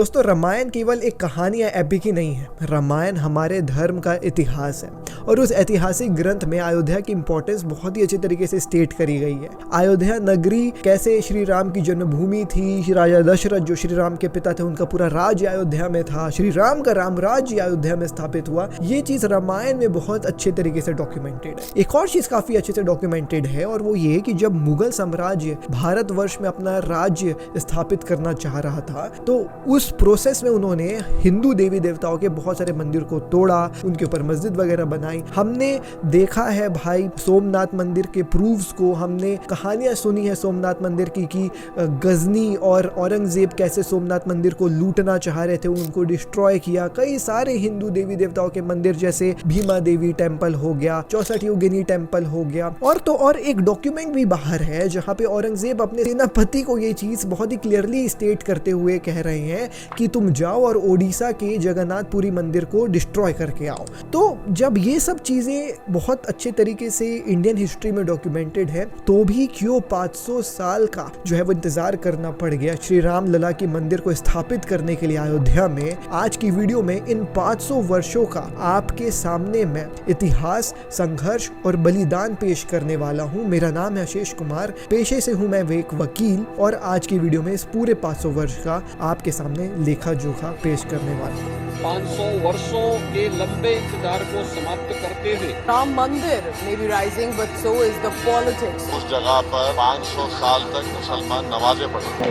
दोस्तों रामायण केवल एक कहानी या एपिक ही नहीं है, रामायण हमारे धर्म का इतिहास है और उस ऐतिहासिक ग्रंथ में अयोध्या की इंपॉर्टेंस बहुत ही अच्छे तरीके से स्टेट करी गई है। अयोध्या नगरी कैसे श्री राम की जन्मभूमि थी, श्री राजा दशरथ जो श्री राम के पिता थे उनका पूरा राज्य अयोध्या में था, श्री राम का रामराज्य अयोध्या में स्थापित हुआ, ये चीज रामायण में बहुत अच्छे तरीके से डॉक्यूमेंटेड है। एक और चीज काफी अच्छे से डॉक्यूमेंटेड है और वो ये कि जब मुगल साम्राज्य भारतवर्ष में अपना राज्य स्थापित करना चाह रहा था तो उस प्रोसेस में उन्होंने हिंदू देवी देवताओं के बहुत सारे मंदिर को तोड़ा, उनके ऊपर मस्जिद वगैरह बनाई। हमने देखा है भाई सोमनाथ मंदिर के प्रूफ्स को, हमने कहानियां सुनी है सोमनाथ मंदिर की कि गजनी और औरंगजेब कैसे सोमनाथ मंदिर को लूटना चाह रहे थे, उनको डिस्ट्रॉय किया। कई सारे हिंदू देवी देवताओं के मंदिर जैसे भीमा देवी टेम्पल हो गया, 64 योगिनी टेम्पल हो गया, और एक डॉक्यूमेंट भी बाहर है जहाँ पे औरंगजेब अपने सेनापति को ये चीज बहुत ही क्लियरली स्टेट करते हुए कह रहे हैं कि तुम जाओ और ओडिशा के जगन्नाथपुरी मंदिर को डिस्ट्रॉय करके आओ। तो जब ये सब चीजें बहुत अच्छे तरीके से इंडियन हिस्ट्री में डॉक्यूमेंटेड है तो भी क्यों 500 साल का जो है वो इंतजार करना पड़ गया श्री राम लला के मंदिर को स्थापित करने के लिए अयोध्या में। आज की वीडियो में इन 500 वर्षों का आपके सामने मैं इतिहास, संघर्ष और बलिदान पेश करने वाला हूँ। मेरा नाम है आशीष कुमार, पेशे से हूँ मैं एक वकील और आज की वीडियो में इस पूरे 500 वर्ष का आपके सामने लेखा जोखा पेश करने वाला हूँ। 500 वर्षों के लंबे इंतजार को समाप्त करते हुए राम मंदिर may be rising, but so is the politics. उस जगह पर 500 साल तक मुसलमान नमाजें पढ़े।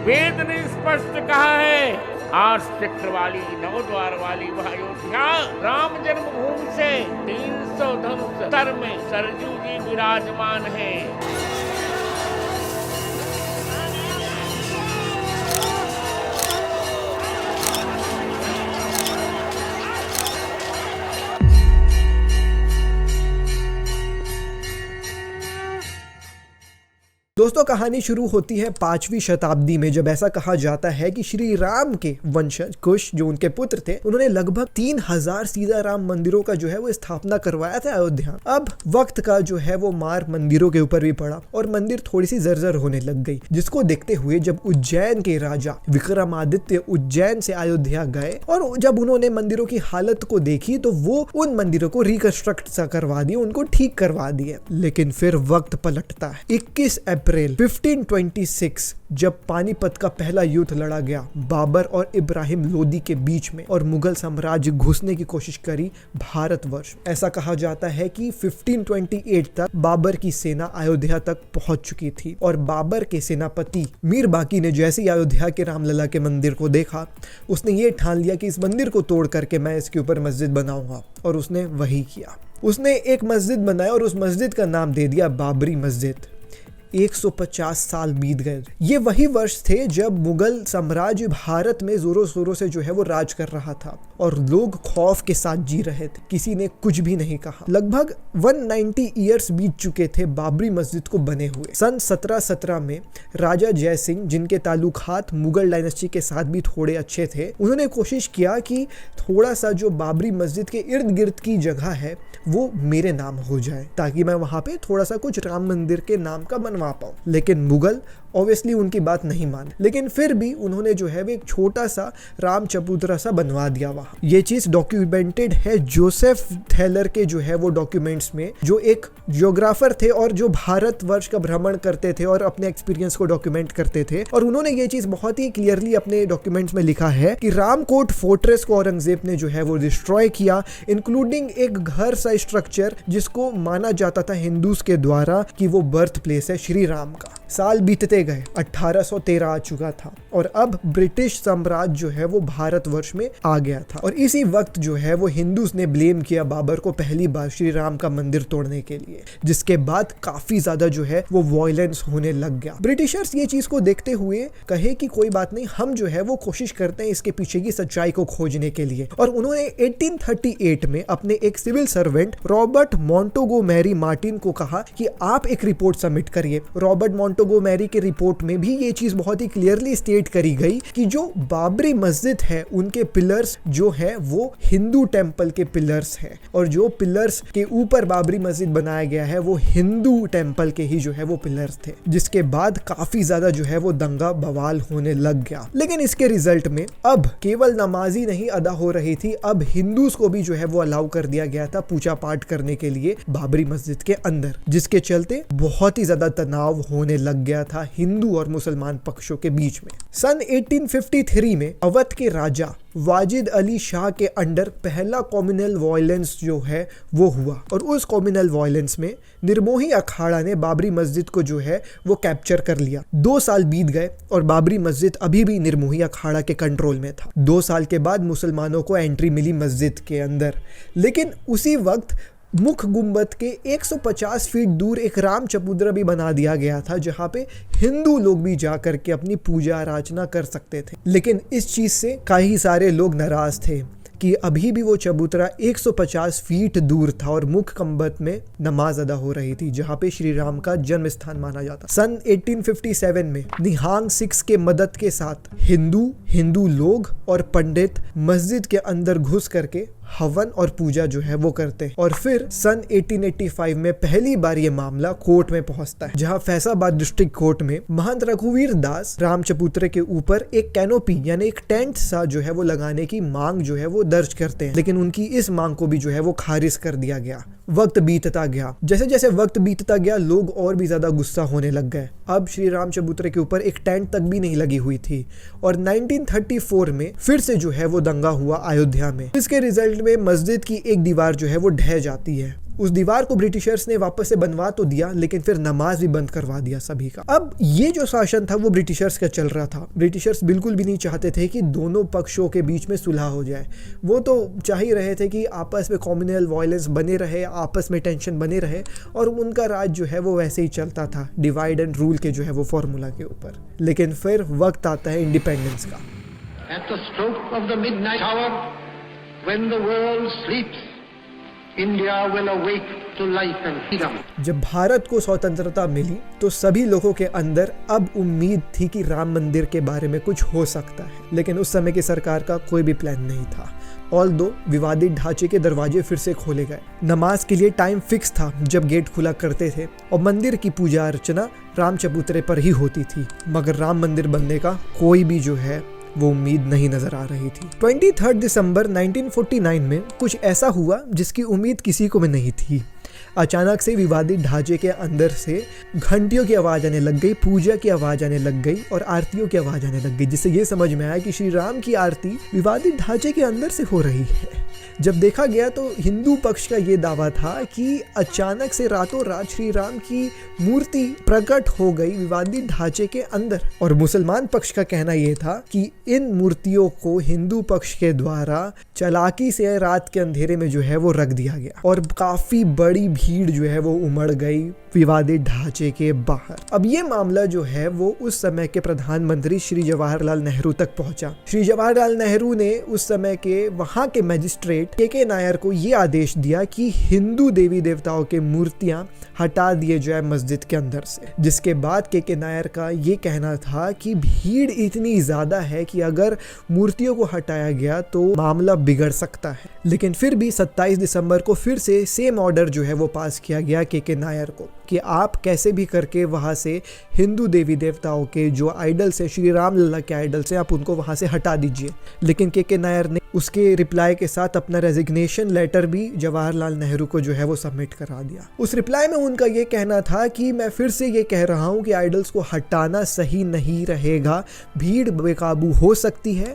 वेद ने स्पष्ट कहा है, 8 सेक्टर वाली 9 द्वार वाली वह अयोध्या राम जन्मभूमि से 300 धनुष तर में सरजू जी विराजमान है। दोस्तों कहानी शुरू होती है 5वीं शताब्दी में, जब ऐसा कहा जाता है कि श्री राम के वंशज कुश जो उनके पुत्र थे उन्होंने लगभग 3000 सीताराम मंदिरों का जो है वो स्थापना करवाया था अयोध्या। अब वक्त का जो है वो मार मंदिरों के ऊपर भी पड़ा और मंदिर थोड़ी सी जर्जर होने लग गई, जिसको देखते हुए जब उज्जैन के राजा विक्रमादित्य उज्जैन से अयोध्या गए और जब उन्होंने मंदिरों की हालत को देखी तो वो उन मंदिरों को रिकंस्ट्रक्ट सा करवा दिए, उनको ठीक करवा दिए। लेकिन फिर वक्त पलटता है। 21 अप्रैल 1526 जब पानीपत का पहला युद्ध लड़ा गया बाबर और इब्राहिम लोदी के बीच में और मुगल साम्राज्य घुसने की कोशिश करी भारतवर्ष। ऐसा कहा जाता है कि 1528 तक बाबर की सेना अयोध्या तक पहुंच चुकी थी और बाबर के सेनापति मीर बाकी ने जैसे ही अयोध्या के रामलला के मंदिर को देखा उसने ये ठान लिया कि इस मंदिर को तोड़ करके मैं इसके ऊपर मस्जिद बनाऊंगा, और उसने वही किया। उसने एक मस्जिद बनाया और उस मस्जिद का नाम दे दिया बाबरी मस्जिद। 150 साल बीत गए। ये वही वर्ष थे जब मुगल साम्राज्य भारत में जोरों शोरों से जो है वो राज कर रहा था और लोग खौफ के साथ जी रहे थे, किसी ने कुछ भी नहीं कहा। लगभग 190 ईयर्स बीत चुके थे बाबरी मस्जिद को बने हुए। सन 1717 में राजा जय सिंह, जिनके ताल्लुकात मुगल डायनेस्टी के साथ भी थोड़े अच्छे थे, उन्होंने कोशिश किया कि थोड़ा सा जो बाबरी मस्जिद के इर्द गिर्द की जगह है वो मेरे नाम हो जाए ताकि मैं वहां पे थोड़ा सा कुछ राम मंदिर के नाम का बनवा पाऊं। लेकिन मुगल ऑब्वियसली उनकी बात नहीं माने, लेकिन फिर भी उन्होंने जो है वो एक छोटा सा राम चबूतरा सा बनवा दिया वहां। ये चीज डॉक्यूमेंटेड है जोसेफ थैलर के जो है वो डॉक्यूमेंट्स में, जो एक जियोग्राफर थे और जो भारतवर्ष का भ्रमण करते थे और अपने एक्सपीरियंस को डॉक्यूमेंट करते थे। और उन्होंने ये चीज बहुत ही क्लियरली अपने डॉक्यूमेंट्स में लिखा है कि रामकोट फोर्ट्रेस को औरंगजेब ने जो है वो डिस्ट्रॉय किया, इंक्लूडिंग एक घर सा स्ट्रक्चर जिसको माना जाता था हिंदूज के द्वारा कि वो बर्थ प्लेस है श्री राम का। साल बीतते गए, 1813 आ चुका था और अब ब्रिटिश साम्राज्य जो है वो भारतवर्ष में आ गया था और इसी वक्त जो है वो हिंदूज ने ब्लेम किया बाबर को पहली बार श्री राम का मंदिर तोड़ने के लिए, जिसके बाद काफी ज्यादा जो है वो वायलेंस होने लग गया। ब्रिटिशर्स ये चीज को देखते हुए कहे कि कोई बात नहीं, हम जो है वो कोशिश करते हैं इसके पीछे की सच्चाई को खोजने के लिए, और उन्होंने 1838 में अपने एक सिविल सर्वेंट रॉबर्ट मॉन्टेगोमेरी मार्टिन को कहा कि आप एक रिपोर्ट सबमिट करिए। रॉबर्ट मोंटगोमेरी के रिपोर्ट में भी ये चीज बहुत ही क्लियरली स्टेट करी गई कि जो बाबरी मस्जिद है उनके पिलर्स जो है वो हिंदू टेम्पल के पिलर्स हैं, और जो पिलर्स के ऊपर बाबरी मस्जिद बनाया गया है वो हिंदू टेम्पल के ही जो है वो पिलर्स थे। जिसके बाद काफी ज्यादा जो है वो दंगा बवाल होने लग गया। लेकिन इसके रिजल्ट में अब केवल नमाजी नहीं अदा हो रही थी, अब हिंदूज को भी जो है वो अलाउ कर दिया गया था पूजा पाठ करने के लिए बाबरी मस्जिद के अंदर, जिसके चलते बहुत ही ज्यादा तनाव होने लग गया था हिंदू और मुसलमान पक्षों के बीच में। सन 1853 में अवध के राजा वाजिद अली शाह के अंडर पहला कॉम्युनल वायलेंस जो है वो हुआ, और उस कॉम्युनल वायलेंस में निर्मोही अखाड़ा ने बाबरी मस्जिद को जो है वो कैप्चर कर लिया। 2 साल बीत गए और बाबरी मस्जिद अभी भी निर्मोही अखाड़ा के कंट्रोल में था। 2 साल के बाद मुसलमानों को एंट्री मिली मस्जिद के अंदर, लेकिन उसी वक्त मुख्य गुंबद के 150 फीट दूर एक राम चबूतरा भी बना दिया गया था, जहां पे हिंदू लोग भी जा करके अपनी पूजा अर्चना कर सकते थे। लेकिन इस चीज से कई सारे लोग नाराज थे कि अभी भी वो चबूतरा 150 फीट दूर था और मुख्य गुंबद में नमाज अदा हो रही थी, जहां पे श्री राम का जन्म स्थान माना जाता। सन 1857 में निहांग सिक्स के मदद के साथ हिंदू लोग और पंडित मस्जिद के अंदर घुस करके हवन और पूजा जो है वो करते हैं, और फिर सन 1885 में पहली बार ये मामला कोर्ट में पहुंचता है, जहां फैजाबाद डिस्ट्रिक्ट कोर्ट में महंत रघुवीर दास राम चबूतरे के ऊपर एक कैनोपी यानी एक टेंट सा जो है वो लगाने की मांग जो है वो दर्ज करते हैं। लेकिन उनकी इस मांग को भी जो है वो खारिज कर दिया गया। वक्त बीतता गया, जैसे जैसे वक्त बीतता गया लोग और भी ज्यादा गुस्सा होने लग गए। अब श्री राम चबूतरे के ऊपर एक टेंट तक भी नहीं लगी हुई थी, और 1934 में फिर से जो है वो दंगा हुआ अयोध्या में। इसके रिजल्ट में मस्जिद की एक दीवार जो है वो ढह जाती है। उस दीवार को ब्रिटिशर्स ने वापस से बनवा तो दिया, लेकिन फिर नमाज भी बंद करवा दिया सभी का। अब ये जो शासन था वो ब्रिटिशर्स का चल रहा था। ब्रिटिशर्स बिल्कुल भी नहीं चाहते थे कि दोनों पक्षों के बीच में सुलह हो जाए। वो तो चाह ही रहे थे कि आपस में कम्युनल वायलेंस बने रहे, आपस में टेंशन बने रहे, और उनका राज जो है वो वैसे ही चलता था, डिवाइड एंड रूल के जो है वो फॉर्मूला के ऊपर। लेकिन फिर वक्त आता है इंडिपेंडेंस का। At the stroke of the midnight hour, when the world sleeps, India will awake to life and freedom. जब भारत को स्वतंत्रता मिली तो सभी लोगों के अंदर अब उम्मीद थी कि राम मंदिर के बारे में कुछ हो सकता है, लेकिन उस समय की सरकार का कोई भी प्लान नहीं था। ऑल्दो विवादित ढांचे के दरवाजे फिर से खोले गए। नमाज के लिए टाइम फिक्स था जब गेट खुला करते थे, और मंदिर की पूजा अर्चना राम चबूतरे पर ही होती थी, मगर राम मंदिर बनने का कोई भी जो है वो उम्मीद नहीं नजर आ रही थी। 23 दिसंबर 1949 में कुछ ऐसा हुआ जिसकी उम्मीद किसी को भी नहीं थी। अचानक से विवादित ढांचे के अंदर से घंटियों की आवाज आने लग गई, पूजा की आवाज आने लग गई और आरतियों की आवाज आने लग गई, जिससे ये समझ में आया कि श्री राम की आरती विवादित ढांचे के अंदर से हो रही है। जब देखा गया तो हिंदू पक्ष का ये दावा था कि अचानक से रातों रात श्री राम की मूर्ति प्रकट हो गई विवादित ढांचे के अंदर, और मुसलमान पक्ष का कहना यह था कि इन मूर्तियों को हिंदू पक्ष के द्वारा चालाकी से रात के अंधेरे में जो है वो रख दिया गया, और काफी बड़ी भीड़ जो है वो उमड़ गई विवादित ढांचे के बाहर। अब ये मामला जो है वो उस समय के प्रधानमंत्री श्री जवाहरलाल नेहरू तक पहुंचा। श्री जवाहरलाल नेहरू ने उस समय के वहां के मजिस्ट्रेट के नायर को ये आदेश दिया कि हिंदू देवी देवताओं के मूर्तियां हटा दिए जाए मस्जिद के अंदर से, जिसके बाद के नायर का ये कहना था कि भीड़ इतनी ज्यादा है कि अगर मूर्तियों को हटाया गया तो मामला बिगड़ सकता है। लेकिन फिर भी 27 दिसंबर को फिर से सेम ऑर्डर जो है वो पास किया गया के नायर को कि आप कैसे भी करके वहां से हिंदू देवी देवताओं के जो आइडल्स है, श्री राम लल्ला के आइडल्स हैं, आप उनको वहां से हटा दीजिए। लेकिन के नायर ने उसके रिप्लाई के साथ अपना रेजिग्नेशन लेटर भी जवाहरलाल नेहरू को जो है वो सबमिट करा दिया। उस रिप्लाई में उनका ये कहना था कि मैं फिर से ये कह रहा हूं कि आइडल्स को हटाना सही नहीं रहेगा, भीड़ बेकाबू हो सकती है।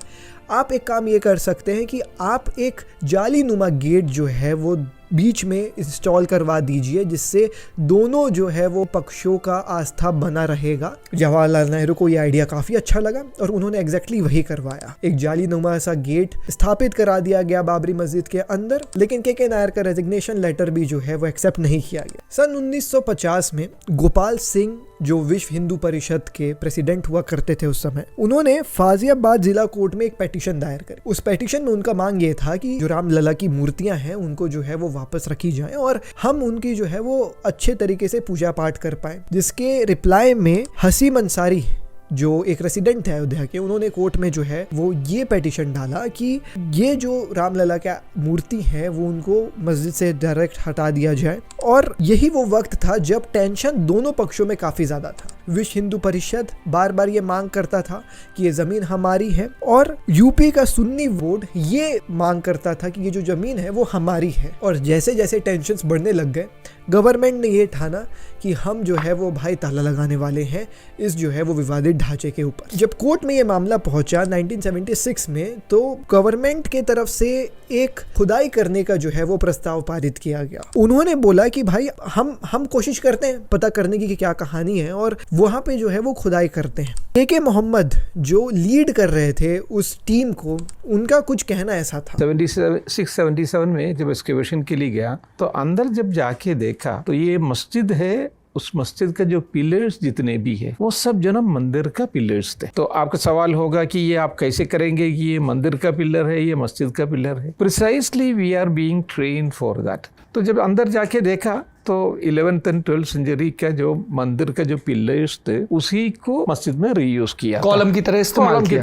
आप एक काम ये कर सकते हैं कि आप एक जाली नुमा गेट जो है वो बीच में इंस्टॉल करवा दीजिए, जिससे दोनों जो है वो पक्षों का आस्था बना रहेगा। जवाहरलाल नेहरू को ये आइडिया काफी अच्छा लगा और उन्होंने एग्जैक्टली वही करवाया। एक जाली नुमा सा गेट स्थापित करा दिया गया बाबरी मस्जिद के अंदर, लेकिन के नायर का रेजिग्नेशन लेटर भी जो है वो एक्सेप्ट नहीं किया गया। सन 1950 में गोपाल सिंह जो विश्व हिंदू परिषद के प्रेसिडेंट हुआ करते थे उस समय, उन्होंने फाजियाबाद जिला कोर्ट में एक पेटिशन दायर करी। उस पेटिशन में उनका मांग ये था कि जो राम लला की मूर्तियां हैं उनको जो है वो वापस रखी जाए और हम उनकी जो है वो अच्छे तरीके से पूजा पाठ कर पाए। जिसके रिप्लाई में हसीम अंसारी जो एक रेसिडेंट थे अयोध्या के, उन्होंने कोर्ट में जो है वो ये पेटिशन डाला कि ये जो रामलला का मूर्ति है वो उनको मस्जिद से डायरेक्ट हटा दिया जाए। और यही वो वक्त था जब टेंशन दोनों पक्षों में काफी ज्यादा था। विश्व हिंदू परिषद बार बार ये मांग करता था कि ये जमीन हमारी है, और यूपी का सुन्नी बोर्ड ये मांग करता था कि ये जो जमीन है वो हमारी है। और जैसे जैसे टेंशन्स बढ़ने लग गए, गवर्नमेंट ने ये ठाना कि हम जो है वो भाई ताला लगाने वाले हैं इस जो है वो विवादित ढांचे के ऊपर। जब कोर्ट में ये मामला पहुंचा 1976 में, तो गवर्नमेंट के तरफ से एक खुदाई करने का जो है वो प्रस्ताव पारित किया गया। उन्होंने बोला कि भाई हम कोशिश करते हैं पता करने की कि क्या कहानी है, और वहां पे जो है वो खुदाई करते हैं। के मोहम्मद जो लीड कर रहे थे उस टीम को, उनका कुछ कहना ऐसा था। 76-77 में जब एक्सकेवेशन के लिए गया तो अंदर जब जाके देखा तो ये मस्जिद है, उस मस्जिद का जो पिलर्स जितने भी है वो सब जो ना मंदिर का पिलर्स थे। तो आपका सवाल होगा कि ये आप कैसे करेंगे कि ये मंदिर का पिलर है, ये मस्जिद का पिलर है। Precisely we are being trained for that. तो जब अंदर जाके देखा तो 11th and 12th सेंचुरी का जो मंदिर का जो पिलर्स थे उसी को मस्जिद में रीयूज किया, कॉलम की तरह इस्तेमाल किया।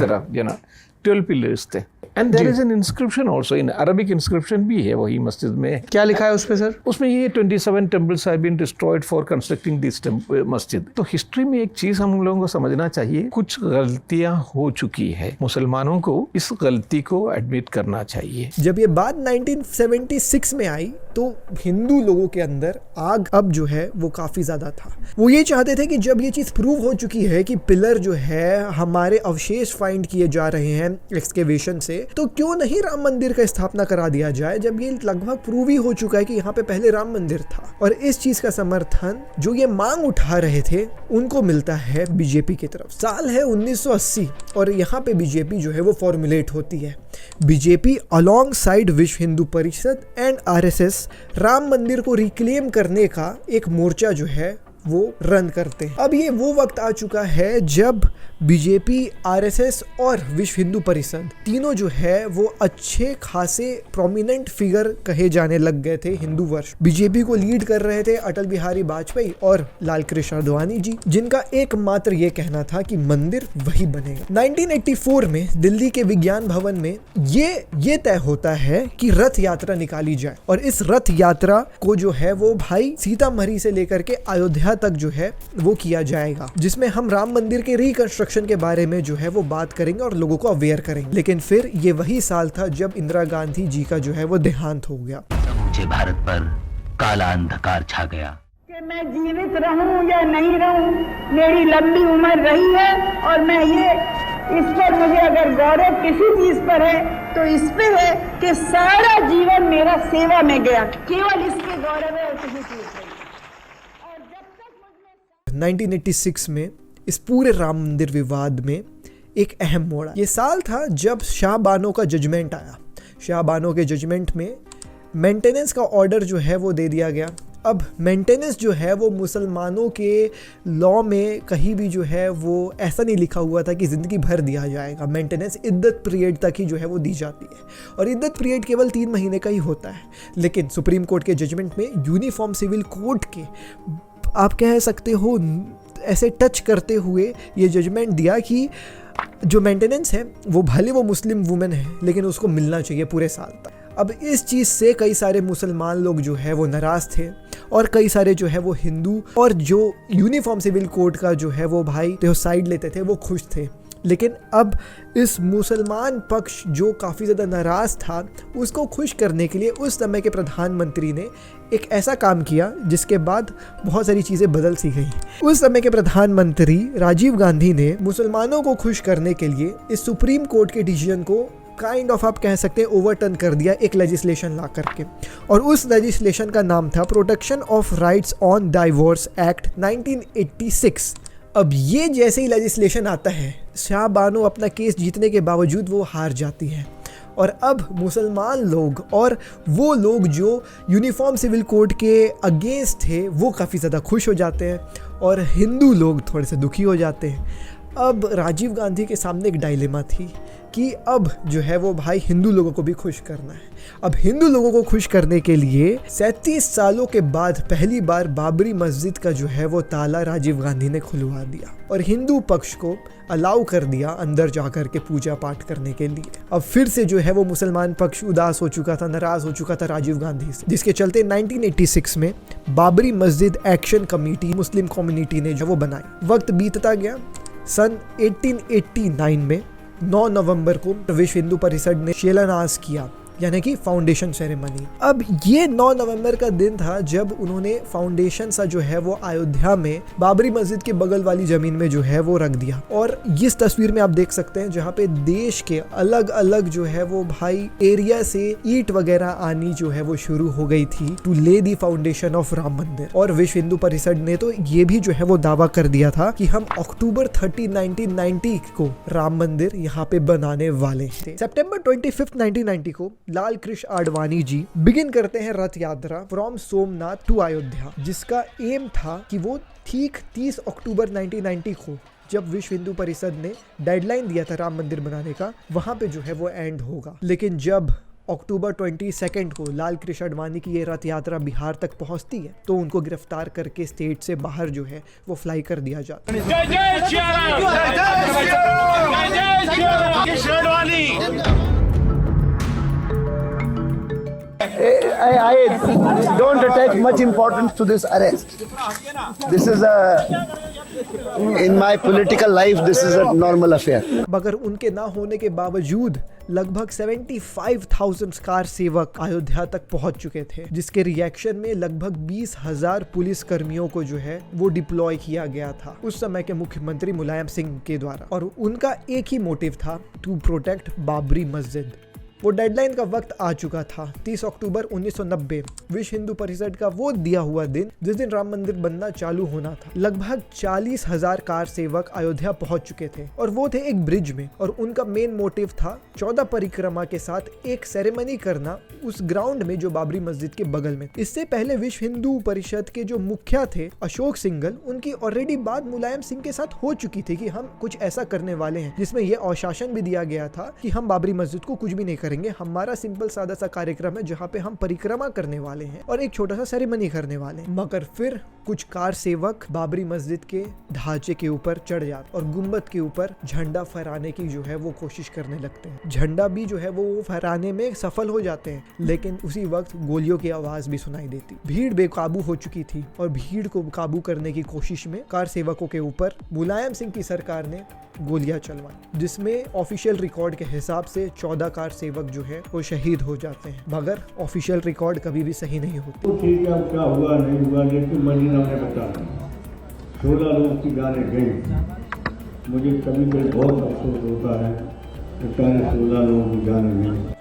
12 पिलर्स थे। And there is an inscription also, in Arabic inscription भी है वही मस्जिद में। क्या लिखा है उस पे सर? उसमें ये 27 temples have been destroyed for constructing this मस्जिद। तो हिस्ट्री में एक चीज हम लोगों को समझना चाहिए, कुछ गलतियां हो चुकी है, मुसलमानों को इस गलती को एडमिट करना चाहिए। जब ये बात 1976 में आई तो हिंदू लोगों के अंदर आग अब जो है वो काफी ज्यादा था। वो ये चाहते थे कि जब ये चीज प्रूव हो चुकी है कि पिलर जो है हमारे अवशेष फाइंड किए जा रहे हैं एक्सकेवेशन से, तो क्यों नहीं राम मंदिर का स्थापना करा दिया जाए, जब ये लगभग प्रूव ही हो चुका है कि यहाँ पे पहले राम मंदिर था। और इस चीज का समर्थन जो ये मांग उठा रहे थे उनको मिलता है बीजेपी की तरफ। साल है 1980 और यहाँ पे बीजेपी जो है वो फॉर्मुलेट होती है। बीजेपी अलॉन्ग साइड विश्व हिंदू परिषद एंड आरएसएस राम मंदिर को रिक्लेम करने का एक मोर्चा जो है वो रन करते हैं। अब ये वो वक्त आ चुका है जब बीजेपी, आरएसएस और विश्व हिंदू परिषद तीनों जो है वो अच्छे खासे प्रोमिनेंट फिगर कहे जाने लग गए थे हिंदू वर्ष। बीजेपी को लीड कर रहे थे अटल बिहारी वाजपेयी और लाल कृष्ण आडवाणी जी, जिनका एकमात्र ये कहना था कि मंदिर वही बनेगा। 1984 में दिल्ली के विज्ञान भवन में ये तय होता है कि रथ यात्रा निकाली जाए, और इस रथ यात्रा को जो है वो भाई सीतामढ़ी से लेकर के अयोध्या तक जो है वो किया जाएगा, जिसमें हम राम मंदिर के रिकंस्ट्रक्शन के बारे में जो है वो बात करेंगे और लोगों को अवेयर करेंगे। लेकिन फिर ये वही साल था जब इंदिरा गांधी जी का जो है वो देहांत हो गया। मुझे भारत पर काला अंधकार छा गया कि मैं जीवित रहूं या नहीं रहूं, मेरी लंबी उम्र रही है और मैं ये इस पर मुझे अगर गौरव किसी चीज पर है तो इस पे है कि सारा जीवन मेरा सेवा में गया, केवल इसके गौरव है और किसी चीज पर। 1986 में इस पूरे राम मंदिर विवाद में एक अहम मोड़ आया। ये साल था जब शाह बानो का जजमेंट आया। शाह बानो के जजमेंट में मेंटेनेंस का ऑर्डर जो है वो दे दिया गया। अब मेंटेनेंस जो है वो मुसलमानों के लॉ में कहीं भी जो है वो ऐसा नहीं लिखा हुआ था कि ज़िंदगी भर दिया जाएगा। मेंटेनेंस इद्दत पीरियड तक ही जो है वो दी जाती है, और इद्दत पीरियड केवल 3 महीने का ही होता है। लेकिन सुप्रीम कोर्ट के जजमेंट में यूनिफॉर्म सिविल कोड के आप कह सकते हो ऐसे टच करते हुए ये जजमेंट दिया कि जो मेंटेनेंस है वो भले वो मुस्लिम वुमेन है लेकिन उसको मिलना चाहिए पूरे साल तक। अब इस चीज़ से कई सारे मुसलमान लोग जो है वो नाराज़ थे, और कई सारे जो है वो हिंदू और जो यूनिफॉर्म सिविल कोड का जो है वो भाई जो साइड लेते थे वो खुश थे। लेकिन अब इस मुसलमान पक्ष जो काफ़ी ज़्यादा नाराज़ था उसको खुश करने के लिए उस समय के प्रधानमंत्री ने एक ऐसा काम किया जिसके बाद बहुत सारी चीज़ें बदल सी गई। उस समय के प्रधानमंत्री राजीव गांधी ने मुसलमानों को खुश करने के लिए इस सुप्रीम कोर्ट के डिसीजन को काइंड ऑफ आप कह सकते हैं ओवरटर्न कर दिया एक लेजिस्लेशन ला करके, और उस लेजिस्लेशन का नाम था protection of rights on divorce act 1986। अब ये जैसे ही लेजिस्लेशन आता है, शाह बानो अपना केस जीतने के बावजूद वो हार जाती है, और अब मुसलमान लोग और वो लोग जो यूनिफॉर्म सिविल कोड के अगेंस्ट थे वो काफ़ी ज़्यादा खुश हो जाते हैं, और हिंदू लोग थोड़े से दुखी हो जाते हैं। अब राजीव गांधी के सामने एक डायलेमा थी कि अब जो है वो भाई हिंदू लोगों को भी खुश करना है। अब हिंदू लोगों को खुश करने के लिए 37 सालों के बाद पहली बार बाबरी मस्जिद का जो है वो ताला राजीव गांधी ने खुलवा दिया और हिंदू पक्ष को अलाउ कर दिया अंदर जाकर के पूजा पाठ करने के लिए। अब फिर से जो है वो मुसलमान पक्ष उदास हो चुका था, नाराज हो चुका था राजीव गांधी से, जिसके चलते 1986 में बाबरी मस्जिद एक्शन कमेटी मुस्लिम कम्युनिटी ने जो वो बनाई। वक्त बीतता गया। सन 1889 में 9 नवंबर को विश्व हिंदू परिषद ने शिलान्यास किया, यानी कि फाउंडेशन सेरेमनी। अब ये 9 नवंबर का दिन था जब उन्होंने फाउंडेशन सा जो है वो अयोध्या में बाबरी मस्जिद के बगल वाली जमीन में जो है वो रख दिया। और इस तस्वीर में आप देख सकते हैं जहाँ पे देश के अलग अलग जो है वो भाई एरिया से ईंट वगैरह आनी जो है वो शुरू हो गई थी टू ले दी फाउंडेशन ऑफ राम मंदिर। और विश्व हिंदू परिषद ने तो ये भी जो है वो दावा कर दिया था कि हम अक्टूबर 30, 1990 को राम मंदिर यहाँ पे बनाने वाले थे। सितंबर 25, 1990 को लाल कृष्ण आडवाणी जी बिगिन करते हैं रथ यात्रा फ्रॉम सोमनाथ टू अयोध्या, जिसका एम था कि वो ठीक 30 अक्टूबर 1990 को जब विश्व हिंदू परिषद ने डेडलाइन दिया था राम मंदिर बनाने का, वहां पे जो है वो एंड होगा। लेकिन जब अक्टूबर 22 को लाल कृष्ण आडवाणी की ये रथ यात्रा बिहार तक पहुंचती है तो उनको गिरफ्तार करके स्टेट से बाहर जो है वो फ्लाई कर दिया जाता है। I don't attach much importance to this arrest. This is in my political life, this is a normal affair. मगर उनके ना होने के बावजूद लगभग 75,000 कार सेवक अयोध्या तक पहुंच चुके थे, जिसके रिएक्शन में लगभग 20,000 पुलिस कर्मियों को जो है वो डिप्लॉय किया गया था उस समय के मुख्यमंत्री मुलायम सिंह के द्वारा। और उनका एक ही मोटिव था, टू प्रोटेक्ट बाबरी मस्जिद। वो डेडलाइन का वक्त आ चुका था। 30 अक्टूबर 1990 विश्व हिंदू परिषद का वो दिया हुआ दिन जिस दिन राम मंदिर बनना चालू होना था। लगभग 40,000 कार सेवक अयोध्या पहुंच चुके थे और वो थे एक ब्रिज में, और उनका मेन मोटिव था 14 परिक्रमा के साथ एक सेरेमनी करना उस ग्राउंड में जो बाबरी मस्जिद के बगल में। इससे पहले विश्व हिंदू परिषद के जो मुखिया थे अशोक सिंघल, उनकी ऑलरेडी बात मुलायम सिंह के साथ हो चुकी थी कि हम कुछ ऐसा करने वाले हैं, जिसमें यह आश्वासन भी दिया गया था कि हम बाबरी मस्जिद को कुछ भी नहीं करेंगे, हमारा सिंपल सादा सा कार्यक्रम है जहाँ पे हम परिक्रमा करने वाले हैं और एक छोटा सा सेरेमनी करने वाले हैं। मगर फिर कुछ कार सेवक बाबरी मस्जिद के ढांचे के ऊपर चढ़ जाते और गुम्बद के ऊपर झंडा फहराने की जो है वो कोशिश करने लगते हैं। झंडा भी जो है वो फहराने में सफल हो जाते हैं, लेकिन उसी वक्त गोलियों की आवाज भी सुनाई देती। भीड़ बेकाबू हो चुकी थी और भीड़ को काबू करने की कोशिश में कार सेवकों के ऊपर मुलायम सिंह की सरकार ने गोलियां चलवाई, जिसमें ऑफिशियल रिकॉर्ड के हिसाब से 14 कार सेवक जो है वो शहीद हो जाते हैं। मगर ऑफिशियल रिकॉर्ड कभी भी सही नहीं होते। तो ठीक है, क्या हुआ नहीं हुआ लेकिन मदीना में बता 16 लोग की जाने गई। मुझे कभी कभी बहुत अफसोस होता है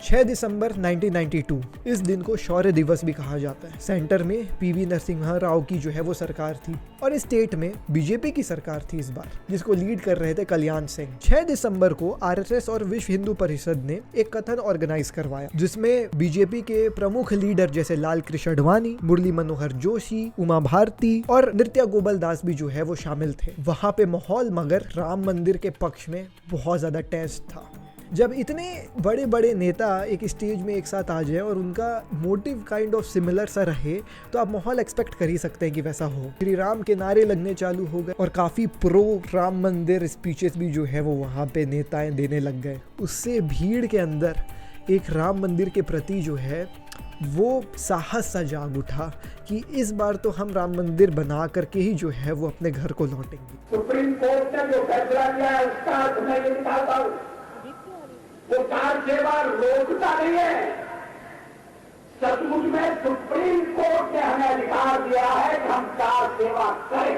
6 दिसंबर 1992 इस दिन को शौर्य दिवस भी कहा जाता है। सेंटर में पीवी नरसिम्हा राव की जो है वो सरकार थी और स्टेट में बीजेपी की सरकार थी इस बार, जिसको लीड कर रहे थे कल्याण सिंह। 6 दिसंबर को आरएसएस और विश्व हिंदू परिषद ने एक कथन ऑर्गेनाइज करवाया, जिसमें बीजेपी के प्रमुख लीडर जैसे लाल कृष्ण आडवाणी, मुरली मनोहर जोशी, उमा भारती और नृत्या गोपाल दास भी जो है वो शामिल थे। वहां पे माहौल मगर राम मंदिर के पक्ष में बहुत ज्यादा टेंस था। जब इतने बड़े बड़े नेता एक स्टेज में एक साथ आ जाए और उनका मोटिव काइंड ऑफ सिमिलर सा रहे, तो आप माहौल एक्सपेक्ट कर ही सकते हैं कि वैसा हो। श्री राम के नारे लगने चालू हो गए और काफी प्रो राम मंदिर स्पीचेस भी जो है वो वहाँ पे नेताएं देने लग गए। उससे भीड़ के अंदर एक राम मंदिर के प्रति जो है वो साहस सा जाग उठा कि इस बार तो हम राम मंदिर बना करके ही जो है वो अपने घर को लौटेंगे। सुप्रीम कोर्ट ने जो फैसला किया है उसका अर्थ मैं ये निकालता हूँ, वो कार सेवा रोकता नहीं है। सचमुच में सुप्रीम कोर्ट ने हमें अधिकार दिया है कि हम कार सेवा करें।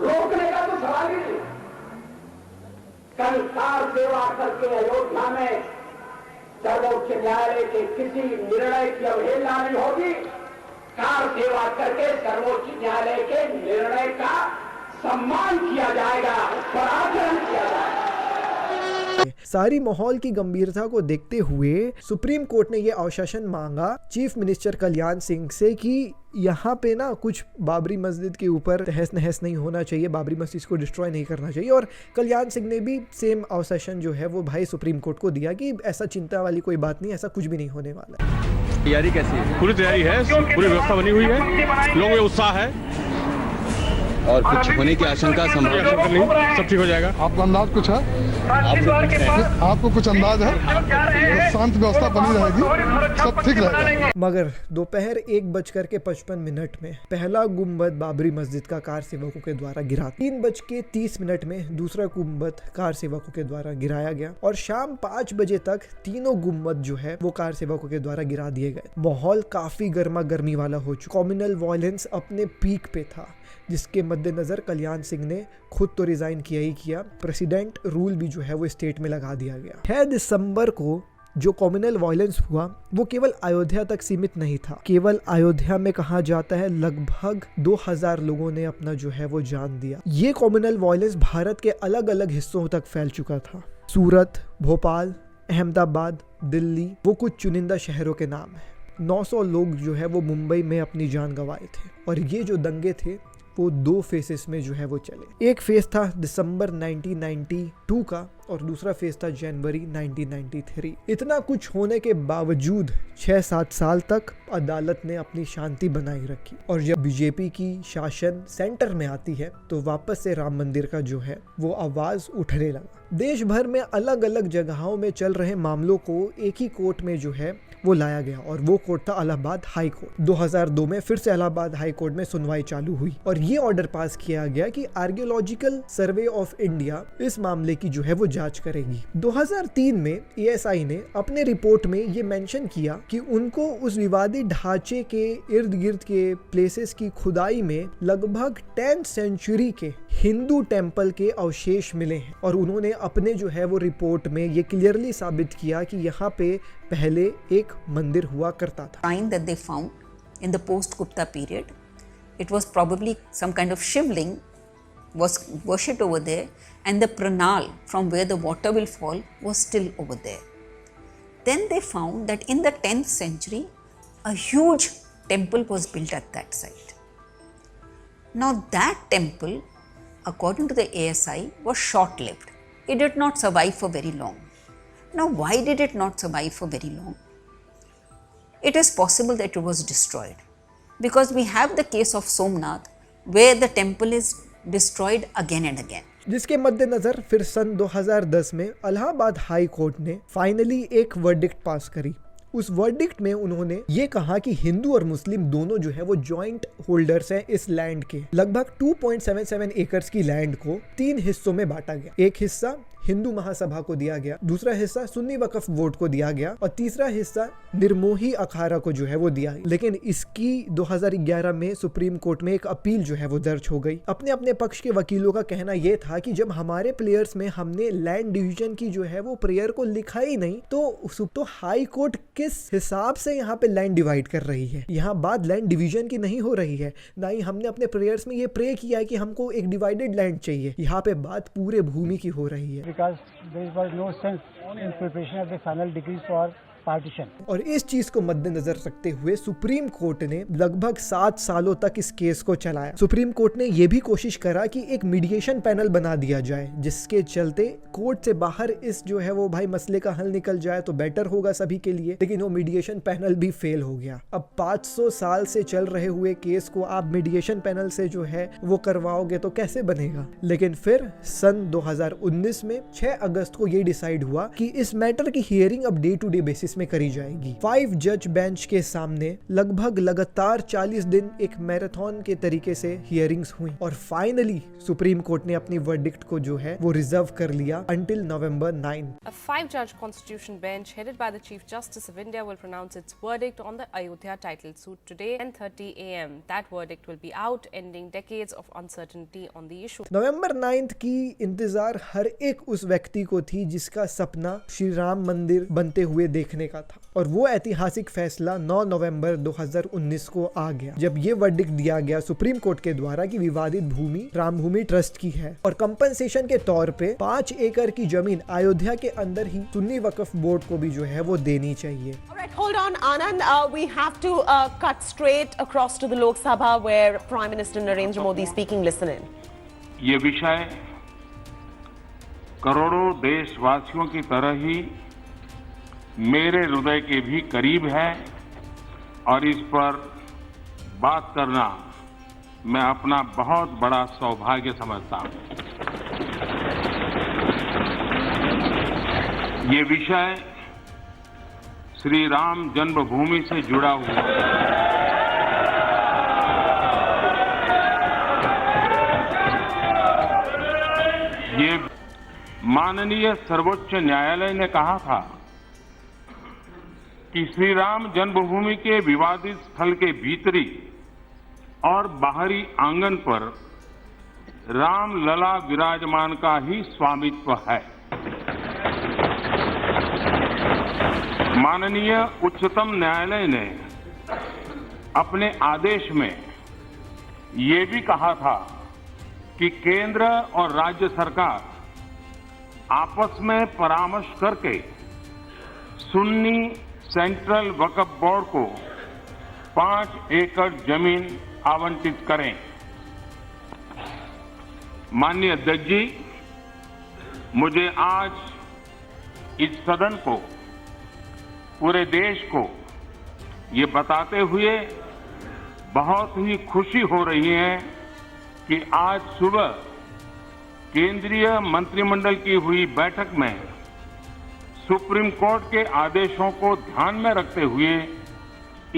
रोकने का तो सवाल ही नहीं। कल कार सेवा करके अयोध्या में सर्वोच्च न्यायालय के किसी निर्णय की अवहेलना नहीं होगी। कार सेवा करके सर्वोच्च न्यायालय के निर्णय का सम्मान किया जाएगा, पराक्रम किया जाएगा। सारी माहौल की गंभीरता को देखते हुए सुप्रीम कोर्ट ने यह आश्वासन मांगा चीफ मिनिस्टर कल्याण सिंह से कि यहाँ पे ना कुछ बाबरी मस्जिद के ऊपर तहस नहस नहीं होना चाहिए, बाबरी मस्जिद को डिस्ट्रॉय नहीं करना चाहिए। और कल्याण सिंह ने भी सेम आश्वासन जो है वो भाई सुप्रीम कोर्ट को दिया कि ऐसा चिंता वाली कोई बात नहीं, ऐसा कुछ भी नहीं होने वाला है। तैयारी कैसी है? पूरी तैयारी है, पूरी व्यवस्था बनी हुई है, लोगों में उत्साह है और कुछ होने की आशंका संभावना नहीं, सब ठीक हो जाएगा। आपका अंदाज कुछ है? आपको कुछ अंदाज है? शांत व्यवस्था बनी रहेगी, सब ठीक रहेगा। मगर दोपहर 1:55 में पहला गुम्बद बाबरी मस्जिद का कार सेवकों के द्वारा गिरा, 3:30 में दूसरा गुम्बद कार सेवकों के द्वारा गिराया गया और शाम 5 बजे तक तीनों गुम्बद जो है वो कार सेवकों के द्वारा गिरा दिए गए। माहौल काफी गर्मा गर्मी वाला हो चुका, कम्युनल वायलेंस अपने पीक पे था, जिसके मद्देनजर कल्याण सिंह ने खुद तो रिजाइन किया ही किया, प्रेसिडेंट रूल भी जो है वो स्टेट में लगा दिया गया। 6 दिसंबर को जो कम्युनल वायलेंस हुआ वो केवल अयोध्या तक सीमित नहीं था। केवल अयोध्या में कहा जाता है लगभग 2000 लोगों ने अपना जो है वो जान दिया। ये कम्युनल वायलेंस भारत के अलग अलग हिस्सों तक फैल चुका था। सूरत, भोपाल, अहमदाबाद, दिल्ली, वो कुछ चुनिंदा शहरों के नाम है। 900 लोग जो है वो मुंबई में अपनी जान गंवाए थे और ये जो दंगे थे वो 2 फेसेस में जो है वो चले। एक फेस था दिसंबर 1992 का और दूसरा फेस था जनवरी 1993। इतना कुछ होने के बावजूद 6-7 साल तक अदालत ने अपनी शांति बनाई रखी और जब बीजेपी की शासन सेंटर में आती है तो वापस से राम मंदिर का जो है वो आवाज उठने लगा। देश भर में अलग अलग जगहों में चल रहे मामलों को एक ही कोर्ट में जो है वो लाया गया और वो कोर्ट था इलाहाबाद हाई कोर्ट। 2002 में फिर से इलाहाबाद हाई कोर्ट में सुनवाई चालू हुई और ये ऑर्डर पास किया गया कि आर्कियोलॉजिकल सर्वे ऑफ इंडिया इस मामले की जो है वो जांच करेगी। 2003 में ASI ने अपने रिपोर्ट में ये मेंशन किया कि उनको उस विवादित ढांचे के इर्द गिर्द के प्लेसेस की खुदाई में लगभग 10th सेंचुरी के हिंदू टेम्पल के अवशेष मिले हैं और उन्होंने अपने जो है वो रिपोर्ट में ये क्लियरली साबित किया कि यहाँ पे पहले एक मंदिर हुआ करता था। That they found in the post-Gupta period, it was probably some kind of shivling was worshipped over there, and the pranal from where the water will fall was still over there. Then they found that in the 10th century, a huge temple was built at that site. Now that temple, according to the ASI, was short-lived. It did not survive for very long. Now, why did it not survive for very long? It is possible that it was destroyed because we have the case of Somnath where the temple is destroyed again and again. जिसके मद्देनजर फिर सन 2010 में Allahabad high court ने finally एक verdict पास करी। उस verdict में उन्होंने ये कहा कि हिंदू और मुस्लिम दोनों जो है वो जॉइंट होल्डर्स हैं इस लैंड के। लगभग 2.77 एकर्स की लैंड को 3 हिस्सों में बांटा गया। एक हिस्सा हिंदू महासभा को दिया गया, दूसरा हिस्सा सुन्नी वक्फ बोर्ड को दिया गया और तीसरा हिस्सा निर्मोही अखाड़ा को जो है वो दिया। लेकिन इसकी 2011 में सुप्रीम कोर्ट में एक अपील जो है वो दर्ज हो गई। अपने अपने पक्ष के वकीलों का कहना यह था कि जब हमारे प्लेयर्स में हमने लैंड डिवीजन की जो है वो प्रेयर को लिखा ही नहीं तो हाई कोर्ट किस हिसाब से यहाँ पे लैंड डिवाइड कर रही है। यहाँ बात लैंड डिवीजन की नहीं हो रही है, ना ही हमने अपने प्रेयर्स में ये प्रे किया है कि हमको एक डिवाइडेड लैंड चाहिए। यहाँ पे बात पूरे भूमि की हो रही है। Because there was no sense in preparation of the final decrees for partition. और इस चीज को मद्देनजर रखते हुए सुप्रीम कोर्ट ने लगभग 7 सालों तक इस केस को चलाया। सुप्रीम कोर्ट ने यह भी कोशिश करा कि एक मीडिएशन पैनल बना दिया जाए जिसके चलते कोर्ट से बाहर इस जो है वो भाई मसले का हल निकल जाए तो बेटर होगा सभी के लिए, लेकिन वो मीडिएशन पैनल भी फेल हो गया। अब 500 साल से चल रहे हुए केस को आप मीडिएशन पैनल से जो है वो करवाओगे तो कैसे बनेगा। लेकिन फिर सन 2019 में 6 अगस्त को ये डिसाइड हुआ कि इस मैटर की हियरिंग अब डे टू डे बेसिस में करी जाएगी। 5 जज बेंच के सामने लगभग लगातार 40 दिन एक मैराथन के तरीके से हियरिंग्स हुई और फाइनली सुप्रीम कोर्ट ने अपनी वर्डिक्ट को जो है वो रिजर्व कर लिया until November 9. A 5-judge constitution bench headed by the Chief Justice of India will pronounce its verdict on the Ayodhya title suit today at 10:30 a.m. That verdict will be out, ending decades of uncertainty on the issue. नवंबर 9 की इंतजार हर एक उस व्यक्ति को थी जिसका सपना श्री राम मंदिर बनते हुए देखने देखने का था। और वो ऐतिहासिक फैसला 9 नवंबर 2019 को आ गया, जब ये वर्डिक्ट दिया गया सुप्रीम कोर्ट के द्वारा कि विवादित भूमि राम भूमि ट्रस्ट की है और कंपनसेशन के तौर पे 5 एकड़ की जमीन अयोध्या के अंदर ही सुन्नी वक्फ बोर्ड को भी जो है वो देनी चाहिए। Alright, hold on, Anand. We have to cut straight across to the Lok Sabha where Prime Minister Narendra Modi is speaking. Listen in. ये विषय करोड़ों देशवासियों की तरह ही मेरे हृदय के भी करीब है और इस पर बात करना मैं अपना बहुत बड़ा सौभाग्य समझता हूं। ये विषय श्री राम जन्मभूमि से जुड़ा हुआ है। ये माननीय सर्वोच्च न्यायालय ने कहा था कि श्री राम जन्मभूमि के विवादित स्थल के भीतरी और बाहरी आंगन पर राम लला विराजमान का ही स्वामित्व है। माननीय उच्चतम न्यायालय ने अपने आदेश में ये भी कहा था कि केंद्र और राज्य सरकार आपस में परामर्श करके सुन्नी सेंट्रल वक्फ बोर्ड को 5 एकड़ जमीन आवंटित करें। माननीय अध्यक्ष जी, मुझे आज इस सदन को, पूरे देश को ये बताते हुए बहुत ही खुशी हो रही है कि आज सुबह केंद्रीय मंत्रिमंडल की हुई बैठक में सुप्रीम कोर्ट के आदेशों को ध्यान में रखते हुए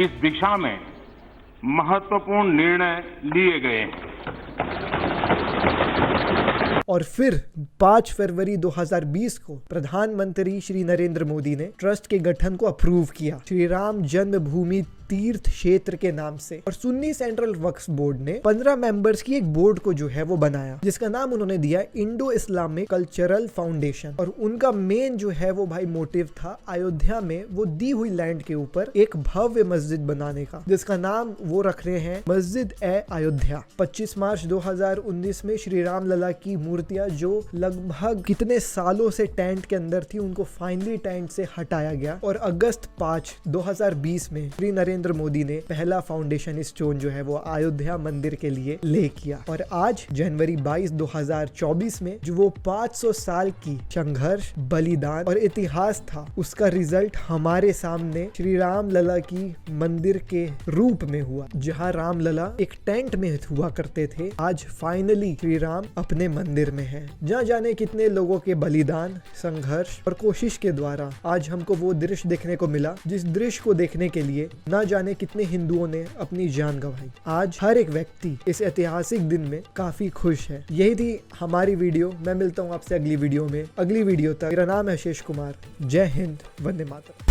इस दिशा में महत्वपूर्ण निर्णय लिए गए हैं। और फिर 5 फरवरी 2020 को प्रधानमंत्री श्री नरेंद्र मोदी ने ट्रस्ट के गठन को अप्रूव किया श्री राम जन्मभूमि तीर्थ क्षेत्र के नाम से। और सुन्नी सेंट्रल वक्फ बोर्ड ने 15 मेंबर्स की एक बोर्ड को जो है वो बनाया, जिसका नाम उन्होंने दिया इंडो इस्लामिक कल्चरल फाउंडेशन। और उनका मेन जो है वो भाई मोटिव था अयोध्या में वो दी हुई लैंड के ऊपर एक भव्य मस्जिद बनाने का, जिसका नाम वो रख रहे हैं मस्जिद ए अयोध्या। 25 मार्च 2019 में श्री राम लला की मूर्तियां जो लगभग कितने सालों से टेंट के अंदर थी, उनको फाइनली टेंट से हटाया गया। और अगस्त 5, 2020 में श्री नरेंद्र मोदी ने पहला फाउंडेशन स्टोन जो है वो अयोध्या मंदिर के लिए ले किया। और आज जनवरी 22, 2024 में जो वो 500 साल की संघर्ष, बलिदान और इतिहास था, उसका रिजल्ट हमारे सामने श्री राम लला की मंदिर के रूप में हुआ। जहां राम लला एक टेंट में हुआ करते थे, आज फाइनली श्री राम अपने मंदिर में है। जहाँ जाने कितने लोगों के बलिदान, संघर्ष और कोशिश के द्वारा आज हमको वो दृश्य देखने को मिला, जिस दृश्य को देखने के लिए ना जाने कितने हिंदुओं ने अपनी जान गंवाई। आज हर एक व्यक्ति इस ऐतिहासिक दिन में काफी खुश है। यही थी हमारी वीडियो। मैं मिलता हूँ आपसे अगली वीडियो में। अगली वीडियो तक मेरा नाम है शेष कुमार। जय हिंद, वंदे मातरम।